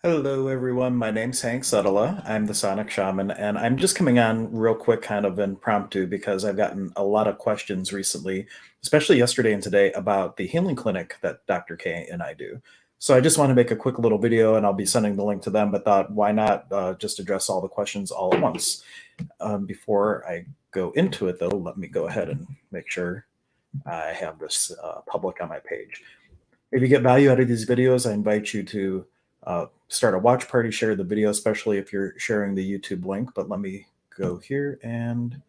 Hello, everyone. My name's Hank Suttala. I'm the Sonic Shaman, and I'm just coming on real quick, kind of impromptu, because I've gotten a lot of questions recently, especially yesterday and today, about the healing clinic that Dr. K and I do. So I just want to make a quick little video, and I'll be sending the link to them, but thought, why not just address all the questions all at once? Before I go into it, though, let me go ahead and make sure I have this public on my page. If you get value out of these videos, I invite you to start a watch party, share the video, especially if you're sharing the YouTube link. But let me go here and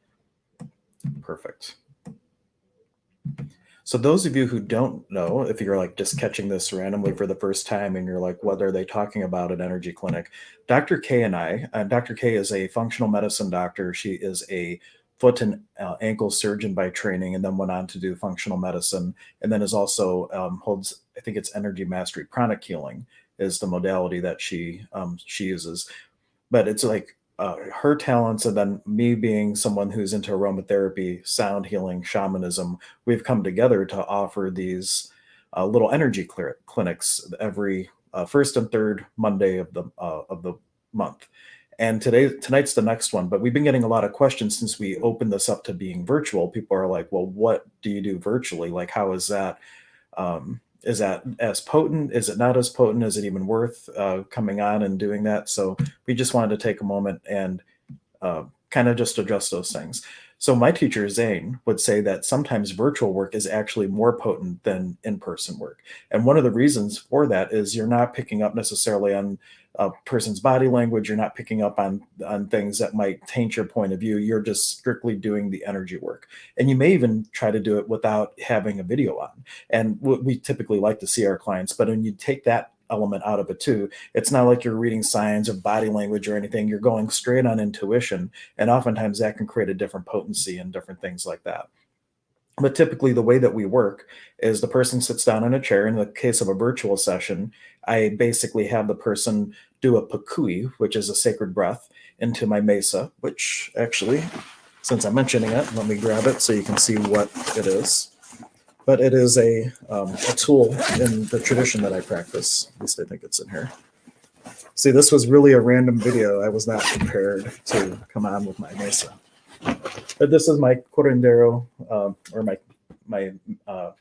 perfect. So those of you who don't know, if you're like just catching this randomly for the first time and you're like, what are they talking about at Energy Clinic? Dr. K and I, Dr. K is a functional medicine doctor. She is a foot and ankle surgeon by training, and then went on to do functional medicine, and then is also holds, I think it's energy mastery, pranic healing is the modality that she uses. But it's like her talents, and then me being someone who's into aromatherapy, sound healing, shamanism, we've come together to offer these little energy clinics every first and third Monday of the month. And tonight's the next one, but we've been getting a lot of questions since we opened this up to being virtual. People are like, well, what do you do virtually? Like, how is that as potent? Is it not as potent? Is it even worth coming on and doing that? So we just wanted to take a moment and kind of just address those things. So my teacher, Zane, would say that sometimes virtual work is actually more potent than in-person work. And one of the reasons for that is you're not picking up necessarily on a person's body language. You're not picking up on things that might taint your point of view. You're just strictly doing the energy work. And you may even try to do it without having a video on. And we typically like to see our clients, but when you take that element out of it too, it's not like you're reading signs or body language or anything. You're going straight on intuition, and oftentimes that can create a different potency and different things like that. But typically, the way that we work is the person sits down in a chair. In the case of a virtual session, I basically have the person do a pakui, which is a sacred breath, into my mesa, which actually, since I'm mentioning it, let me grab it so you can see what it is. But it is a tool in the tradition that I practice. At least I think it's in here. See, this was really a random video. I was not prepared to come on with my mesa. But this is my curandero, or my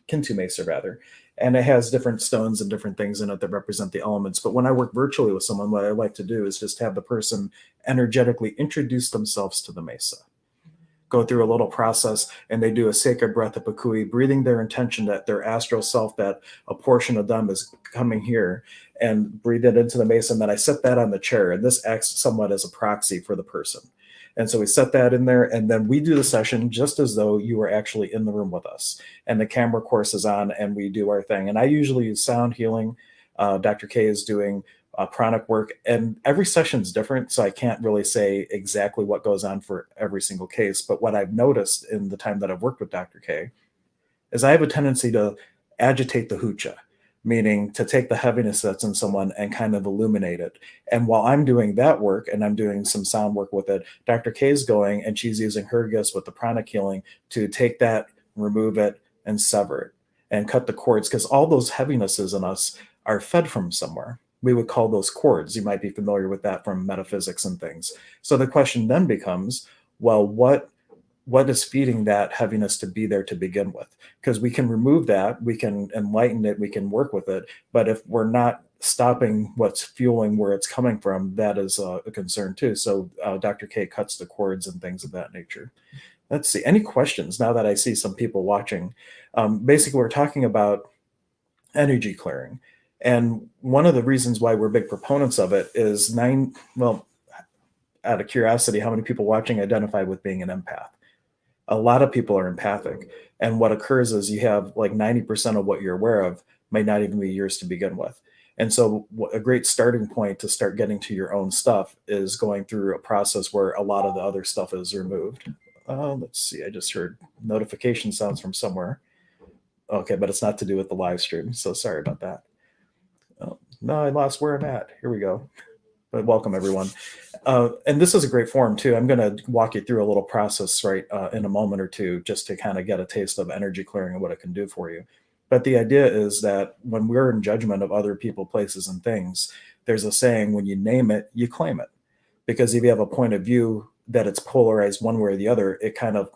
Kintu mesa, rather. And it has different stones and different things in it that represent the elements. But when I work virtually with someone, what I like to do is just have the person energetically introduce themselves to the mesa, go through a little process, and they do a sacred breath of Pakui, breathing their intention that their astral self, that a portion of them is coming here, and breathe it into the mesa. And then I set that on the chair, and this acts somewhat as a proxy for the person. And so we set that in there, and then we do the session just as though you were actually in the room with us. And the camera course is on, and we do our thing. And I usually use sound healing. Dr. K is doing pranic work, and every session is different, so I can't really say exactly what goes on for every single case. But what I've noticed in the time that I've worked with Dr. K is I have a tendency to agitate the hucha, meaning to take the heaviness that's in someone and kind of illuminate it. And while I'm doing that work and I'm doing some sound work with it, Dr. K is going and she's using her gifts with the pranic healing to take that, remove it, and sever it and cut the cords, because all those heavinesses in us are fed from somewhere. We would call those cords. You might be familiar with that from metaphysics and things. So the question then becomes, well, what is feeding that heaviness to be there to begin with? Because we can remove that, we can enlighten it, we can work with it. But if we're not stopping what's fueling where it's coming from, that is a concern too. So Dr. K cuts the cords and things of that nature. Let's see. Any questions now that I see some people watching? Basically, we're talking about energy clearing. And one of the reasons why we're big proponents of it is well, out of curiosity, how many people watching identify with being an empath? A lot of people are empathic. And what occurs is you have like 90% of what you're aware of may not even be yours to begin with. And so a great starting point to start getting to your own stuff is going through a process where a lot of the other stuff is removed. Let's see, I just heard notification sounds from somewhere. Okay, but it's not to do with the live stream, so sorry about that. Oh, no, I lost where I'm at. Here we go. But welcome, everyone. And this is a great forum, too. I'm going to walk you through a little process right in a moment or two, just to kind of get a taste of energy clearing and what it can do for you. But the idea is that when we're in judgment of other people, places, and things, There's a saying, when you name it, you claim it. Because if you have a point of view that it's polarized one way or the other, it kind of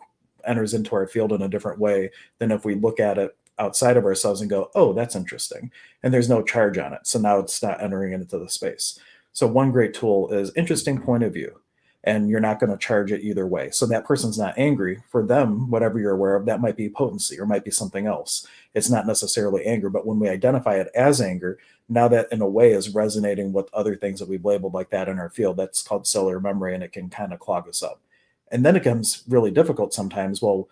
enters into our field in a different way than if we look at it outside of ourselves and go, oh, that's interesting. And there's no charge on it. So now it's not entering into the space. So one great tool is interesting point of view. And you're not going to charge it either way. So that person's not angry. For them, whatever you're aware of, that might be potency or might be something else. It's not necessarily anger, but when we identify it as anger, now that in a way is resonating with other things that we've labeled like that in our field, that's called cellular memory, and it can kind of clog us up. And then it becomes really difficult sometimes. Well,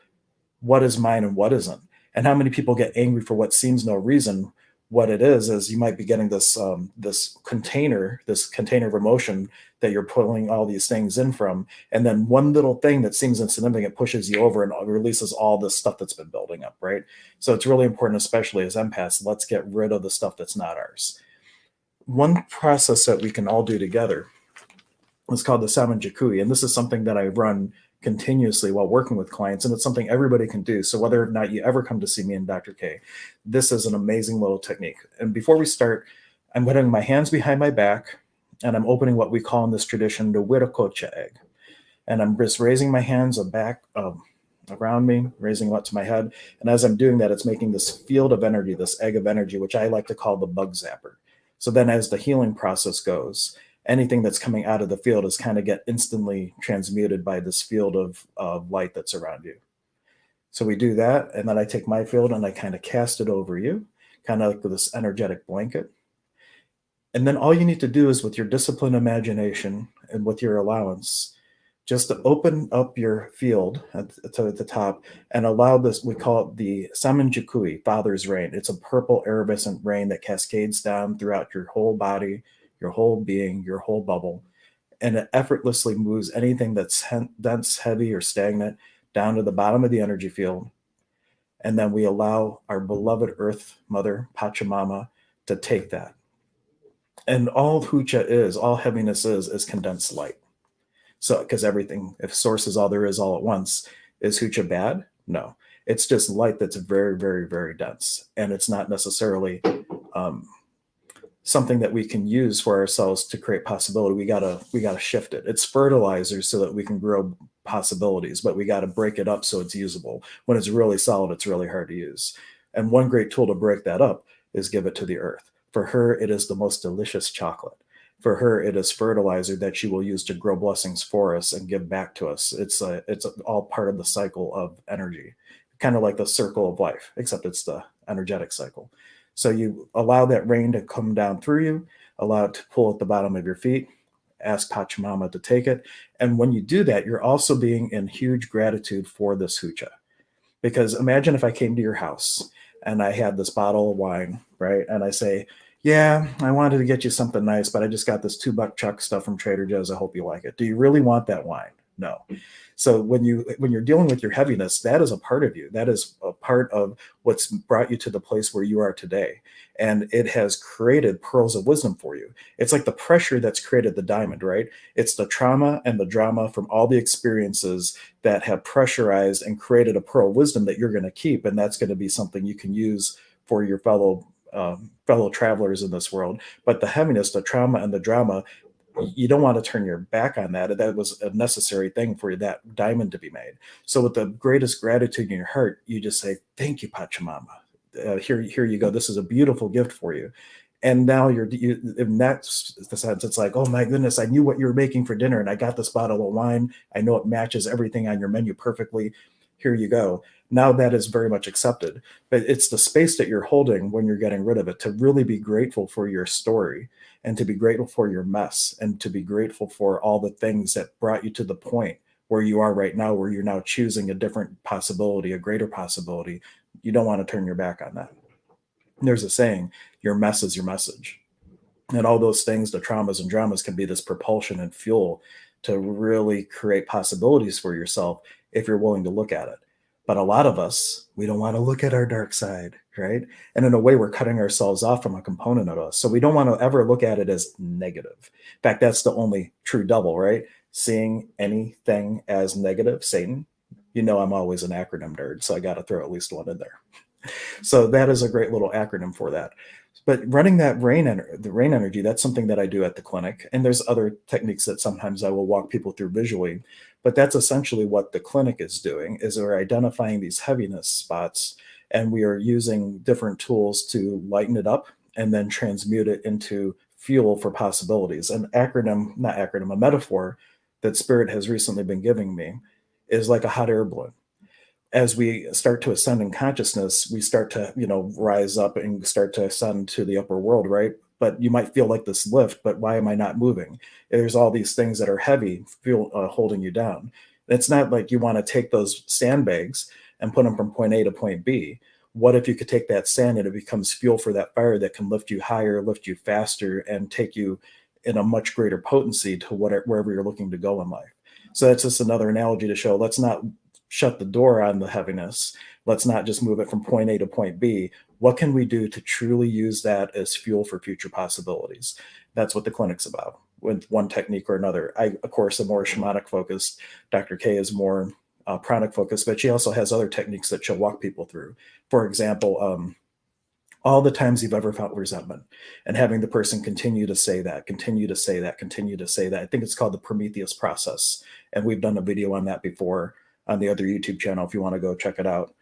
what is mine and what isn't? And how many people get angry for what seems no reason? What it is you might be getting this container of emotion that you're pulling all these things in from, and then one little thing that seems insignificant pushes you over and releases all this stuff that's been building up, right? So it's really important, especially as empaths, let's get rid of the stuff that's not ours. One process that we can all do together is called the Shaman jakui, and this is something that I run continuously while working with clients, and it's something everybody can do. So whether or not you ever come to see me and Dr. K, this is an amazing little technique. And before we start, I'm putting my hands behind my back, and I'm opening what we call in this tradition the Wiracocha egg. And I'm just raising my hands back around me, raising them up to my head. And as I'm doing that, it's making this field of energy, this egg of energy, which I like to call the bug zapper. So then as the healing process goes, anything that's coming out of the field is kind of get instantly transmuted by this field of light that's around you. So we do that, and then I take my field and I kind of cast it over you, kind of like this energetic blanket. And then all you need to do is, with your disciplined imagination and with your allowance, just to open up your field at the top and allow this, we call it the Saman Jakui, Father's Rain. It's a purple iridescent rain that cascades down throughout your whole body, your whole being, your whole bubble. And it effortlessly moves anything that's dense, heavy, or stagnant down to the bottom of the energy field. And then we allow our beloved Earth Mother, Pachamama, to take that. And all hucha is, all heaviness is condensed light. So, because everything, if source is all there is all at once, is hucha bad? No. It's just light that's very, very, very dense. And it's not necessarily something that we can use for ourselves to create possibility. We gotta shift it. It's fertilizer so that we can grow possibilities, but we gotta break it up so it's usable. When it's really solid, it's really hard to use. And one great tool to break that up is give it to the earth. For her, it is the most delicious chocolate. For her, it is fertilizer that she will use to grow blessings for us and give back to us. It's all part of the cycle of energy, kind of like the circle of life, except it's the energetic cycle. So you allow that rain to come down through you, allow it to pull at the bottom of your feet, ask Pachamama to take it. And when you do that, you're also being in huge gratitude for this hucha. Because imagine if I came to your house and I had this bottle of wine, right? And I say, yeah, I wanted to get you something nice, but I just got this $2 chuck stuff from Trader Joe's. I hope you like it. Do you really want that wine? No. So when you're dealing with your heaviness, that is a part of you. That is a part of what's brought you to the place where you are today. And it has created pearls of wisdom for you. It's like the pressure that's created the diamond, right? It's the trauma and the drama from all the experiences that have pressurized and created a pearl of wisdom that you're going to keep. And that's going to be something you can use for your fellow travelers in this world. But the heaviness, the trauma, and the drama, you don't want to turn your back on that. That was a necessary thing for that diamond to be made. So with the greatest gratitude in your heart, you just say, thank you, Pachamama. Here you go. This is a beautiful gift for you. And now you in that sense, it's like, oh my goodness, I knew what you were making for dinner, and I got this bottle of wine. I know it matches everything on your menu perfectly. Here you go. Now that is very much accepted. But it's the space that you're holding when you're getting rid of it to really be grateful for your story, and to be grateful for your mess, and to be grateful for all the things that brought you to the point where you are right now, where you're now choosing a different possibility, a greater possibility. You don't want to turn your back on that. And there's a saying, your mess is your message. And all those things, the traumas and dramas, can be this propulsion and fuel to really create possibilities for yourself if you're willing to look at it. But a lot of us, we don't want to look at our dark side, right? And in a way, we're cutting ourselves off from a component of us. So we don't want to ever look at it as negative. In fact, that's the only true double, right? Seeing anything as negative, Satan. You know, I'm always an acronym nerd, so I got to throw at least one in there. So that is a great little acronym for that. But running that the rain energy, that's something that I do at the clinic. And there's other techniques that sometimes I will walk people through visually. But that's essentially what the clinic is doing, is we're identifying these heaviness spots, and we are using different tools to lighten it up and then transmute it into fuel for possibilities. An acronym, not acronym, a metaphor that Spirit has recently been giving me is like a hot air balloon. As we start to ascend in consciousness, we start to, rise up and start to ascend to the upper world, right? But you might feel like this lift, but why am I not moving? There's all these things that are heavy, feel holding you down. It's not like you want to take those sandbags and put them from point A to point B. What if you could take that sand and it becomes fuel for that fire that can lift you higher, lift you faster, and take you in a much greater potency to wherever you're looking to go in life? So that's just another analogy to show, let's not shut the door on the heaviness. Let's not just move it from point A to point B. What can we do to truly use that as fuel for future possibilities? That's what the clinic's about, with one technique or another. I, of course, am more shamanic focused. Dr. K is more pranic focused, but she also has other techniques that she'll walk people through. For example, all the times you've ever felt resentment and having the person continue to say that, continue to say that, continue to say that. I think it's called the Prometheus process. And we've done a video on that before on the other YouTube channel if you want to go check it out.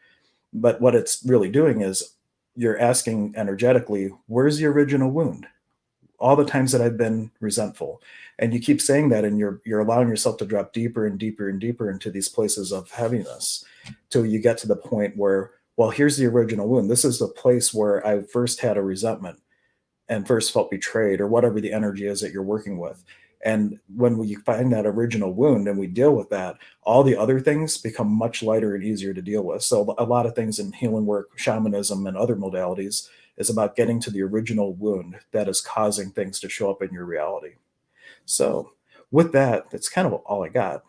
But what it's really doing is you're asking energetically, where's the original wound? All the times that I've been resentful. And you keep saying that, and you're allowing yourself to drop deeper and deeper and deeper into these places of heaviness till you get to the point where, well, here's the original wound. This is the place where I first had a resentment and first felt betrayed, or whatever the energy is that you're working with. And when we find that original wound and we deal with that, all the other things become much lighter and easier to deal with. So a lot of things in healing work, shamanism, and other modalities is about getting to the original wound that is causing things to show up in your reality. So with that, that's kind of all I got.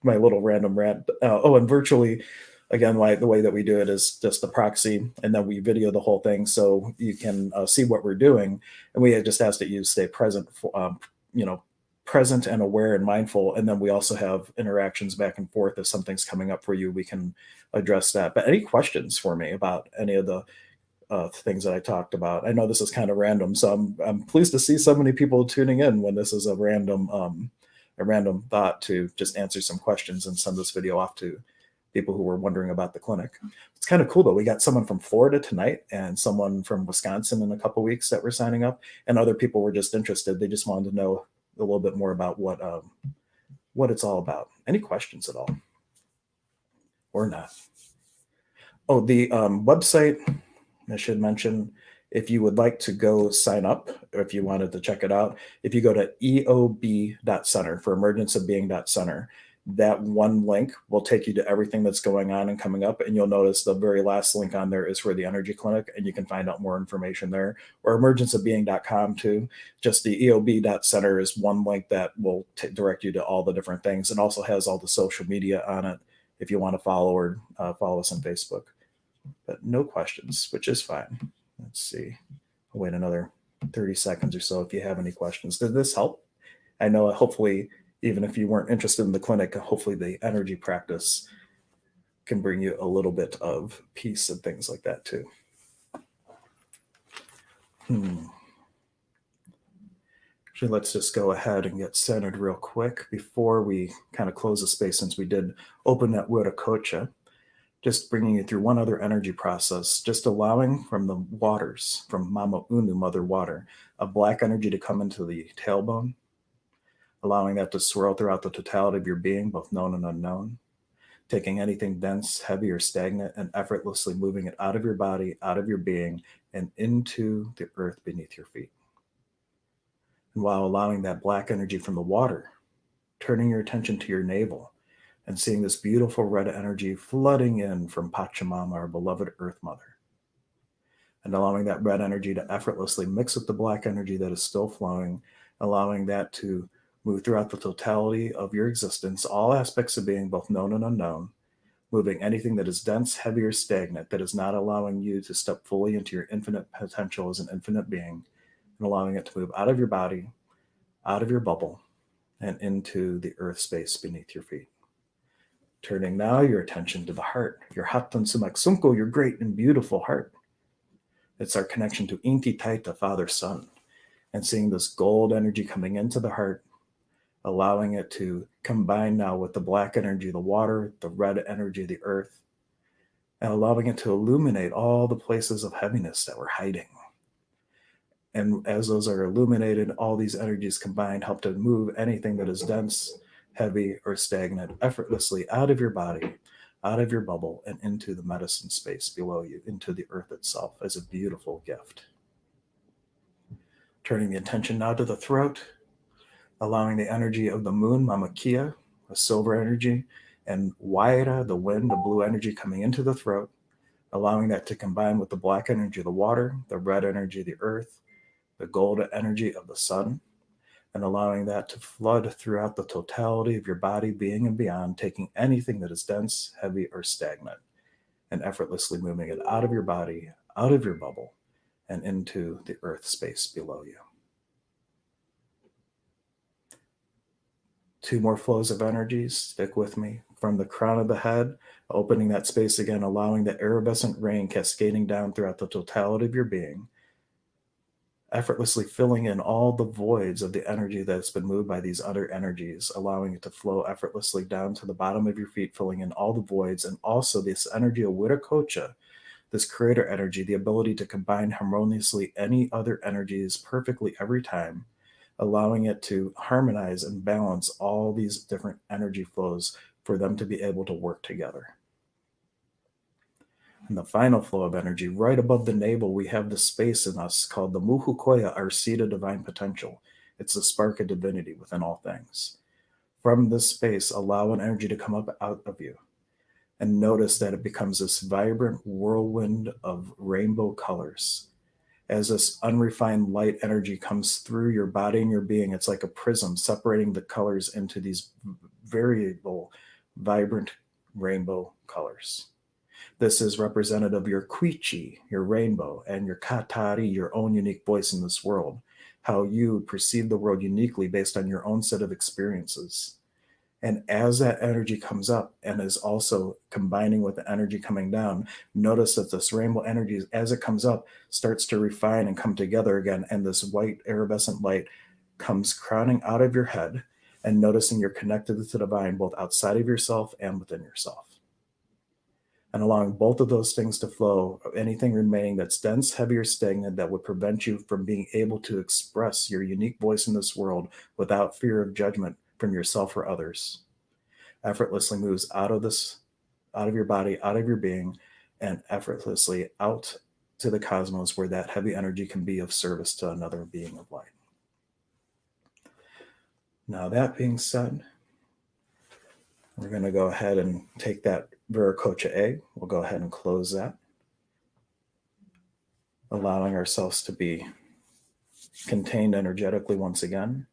My little random rant. And virtually, again, the way that we do it is just the proxy, and then we video the whole thing so you can see what we're doing. And we just ask that you stay present, present and aware and mindful. And then we also have interactions back and forth. If something's coming up for you, we can address that. But any questions for me about any of the things that I talked about? I know this is kind of random, so I'm pleased to see so many people tuning in when this is a random thought to just answer some questions and send this video off to people who were wondering about the clinic. It's kind of cool though. We got someone from Florida tonight and someone from Wisconsin in a couple weeks that were signing up, and other people were just interested. They just wanted to know a little bit more about what it's all about. Any questions at all, or not? Oh, the website, I should mention, if you would like to go sign up, or if you wanted to check it out, if you go to eob.center, for emergence of being.center, that one link will take you to everything that's going on and coming up. And you'll notice the very last link on there is for the energy clinic, and you can find out more information there, or emergenceofbeing.com too. Just the eob.center is one link that will direct you to all the different things, and also has all the social media on it if you want to follow or follow us on Facebook. But no questions, which is fine. Let's see. I'll wait another 30 seconds or so if you have any questions. Did this help? I know hopefully, even if you weren't interested in the clinic, hopefully the energy practice can bring you a little bit of peace and things like that too. Actually, let's just go ahead and get centered real quick before we kind of close the space, since we did open that Wiracocha. Just bringing you through one other energy process, just allowing from the waters, from Mama Unu, Mother Water, a black energy to come into the tailbone, allowing that to swirl throughout the totality of your being, both known and unknown, taking anything dense, heavy, or stagnant, and effortlessly moving it out of your body, out of your being, and into the earth beneath your feet. And while allowing that black energy from the water, turning your attention to your navel, and seeing this beautiful red energy flooding in from Pachamama, our beloved Earth Mother. And allowing that red energy to effortlessly mix with the black energy that is still flowing, allowing that to move throughout the totality of your existence, all aspects of being, both known and unknown, moving anything that is dense, heavy, or stagnant, that is not allowing you to step fully into your infinite potential as an infinite being, and allowing it to move out of your body, out of your bubble, and into the earth space beneath your feet. Turning now your attention to the heart, your Hatan Sumaksunko, your great and beautiful heart. It's our connection to Inti Taita, Father, Son, and seeing this gold energy coming into the heart, allowing it to combine now with the black energy, the water, the red energy, the earth, and allowing it to illuminate all the places of heaviness that we're hiding. And as those are illuminated, all these energies combined help to move anything that is dense, heavy, or stagnant effortlessly out of your body, out of your bubble, and into the medicine space below you, into the earth itself as a beautiful gift. Turning the attention now to the throat, allowing the energy of the moon, Mama Kia, a silver energy, and Waira, the wind, the blue energy coming into the throat, allowing that to combine with the black energy of the water, the red energy of the earth, the gold energy of the sun, and allowing that to flood throughout the totality of your body, being and beyond, taking anything that is dense, heavy, or stagnant, and effortlessly moving it out of your body, out of your bubble, and into the earth space below you. 2 more flows of energies, stick with me, from the crown of the head, opening that space again, allowing the iridescent rain cascading down throughout the totality of your being, effortlessly filling in all the voids of the energy that's been moved by these other energies, allowing it to flow effortlessly down to the bottom of your feet, filling in all the voids, and also this energy of Wiracocha, this creator energy, the ability to combine harmoniously any other energies perfectly every time, allowing it to harmonize and balance all these different energy flows for them to be able to work together. And the final flow of energy, right above the navel, we have the space in us called the Muhukoya, our seed of divine potential. It's the spark of divinity within all things. From this space, allow an energy to come up out of you. And notice that it becomes this vibrant whirlwind of rainbow colors. As this unrefined light energy comes through your body and your being, it's like a prism separating the colors into these variable, vibrant rainbow colors. This is representative of your Quichi, your rainbow, and your Katari, your own unique voice in this world, how you perceive the world uniquely based on your own set of experiences. And as that energy comes up and is also combining with the energy coming down, notice that this rainbow energy, as it comes up, starts to refine and come together again. And this white iridescent light comes crowning out of your head, and noticing you're connected to the divine, both outside of yourself and within yourself. And allowing both of those things to flow, anything remaining that's dense, heavy, or stagnant that would prevent you from being able to express your unique voice in this world without fear of judgment from yourself or others, effortlessly moves out of your body, out of your being, and effortlessly out to the cosmos, where that heavy energy can be of service to another being of light. Now, that being said, we're going to go ahead and take that Viracocha egg. We'll go ahead and close that, allowing ourselves to be contained energetically once again,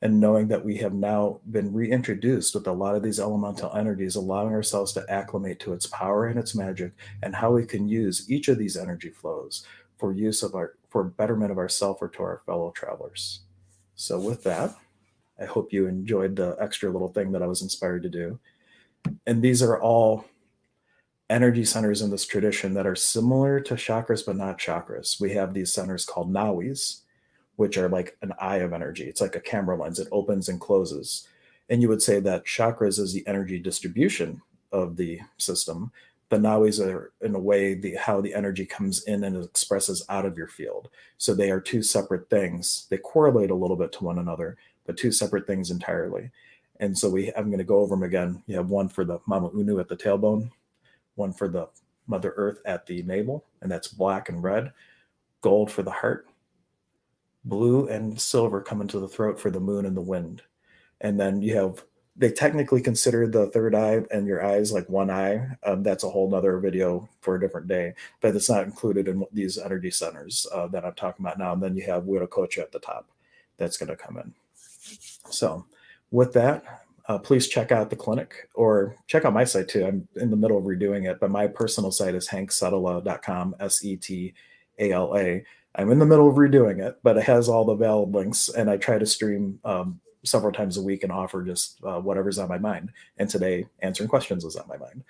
and knowing that we have now been reintroduced with a lot of these elemental energies, allowing ourselves to acclimate to its power and its magic, and how we can use each of these energy flows for betterment of ourself or to our fellow travelers. So with that, I hope you enjoyed the extra little thing that I was inspired to do. And these are all energy centers in this tradition that are similar to chakras, but not chakras. We have these centers called nawis, which are like an eye of energy. It's like a camera lens. It opens and closes. And you would say that chakras is the energy distribution of the system. The nawis are, in a way, how the energy comes in and expresses out of your field. So they are 2 separate things. They correlate a little bit to one another, but 2 separate things entirely. And so I'm going to go over them again. You have one for the Mama Unu at the tailbone, one for the Mother Earth at the navel, and that's black and red. Gold for the heart. Blue and silver come into the throat for the moon and the wind. And then they technically consider the third eye and your eyes like one eye. That's a whole nother video for a different day, but it's not included in these energy centers that I'm talking about now. And then you have Wiracocha at the top that's going to come in. So with that, please check out the clinic, or check out my site too. I'm in the middle of redoing it, but my personal site is hanksetala.com, SETALA. I'm in the middle of redoing it, but it has all the valid links, and I try to stream several times a week and offer just whatever's on my mind. And today, answering questions is on my mind.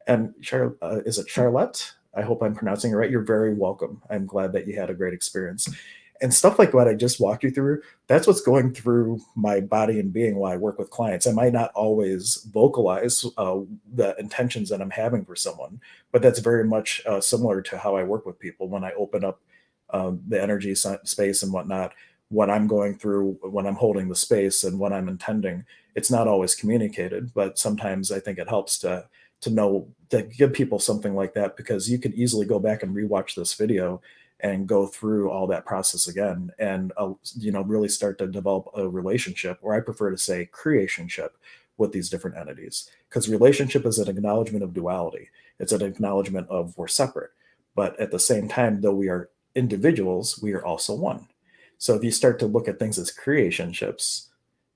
And is it Charlotte? I hope I'm pronouncing it right. You're very welcome. I'm glad that you had a great experience. And stuff like what I just walked you through, that's what's going through my body and being while I work with clients. I might not always vocalize the intentions that I'm having for someone, but that's very much similar to how I work with people when I open up the energy space and whatnot. What I'm going through when I'm holding the space and what I'm intending, it's not always communicated, but sometimes I think it helps to know, to give people something like that, because you could easily go back and rewatch this video and go through all that process again and really start to develop a relationship, or I prefer to say creationship, with these different entities, because relationship is an acknowledgement of duality. It's an acknowledgement of we're separate, but at the same time, though we are individuals, we are also one. So if you start to look at things as creationships,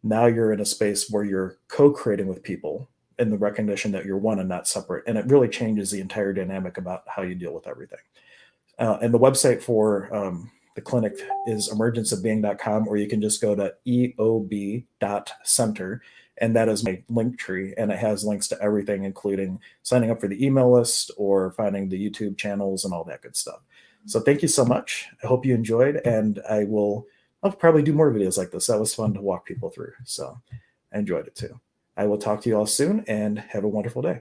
now you're in a space where you're co-creating with people in the recognition that you're one and not separate, and it really changes the entire dynamic about how you deal with everything. And the website for the clinic is emergenceofbeing.com, or you can just go to eob.center, and that is my link tree, and it has links to everything, including signing up for the email list or finding the YouTube channels and all that good stuff. So thank you so much. I hope you enjoyed, and I'll probably do more videos like this. That was fun to walk people through. So I enjoyed it too. I will talk to you all soon, and have a wonderful day.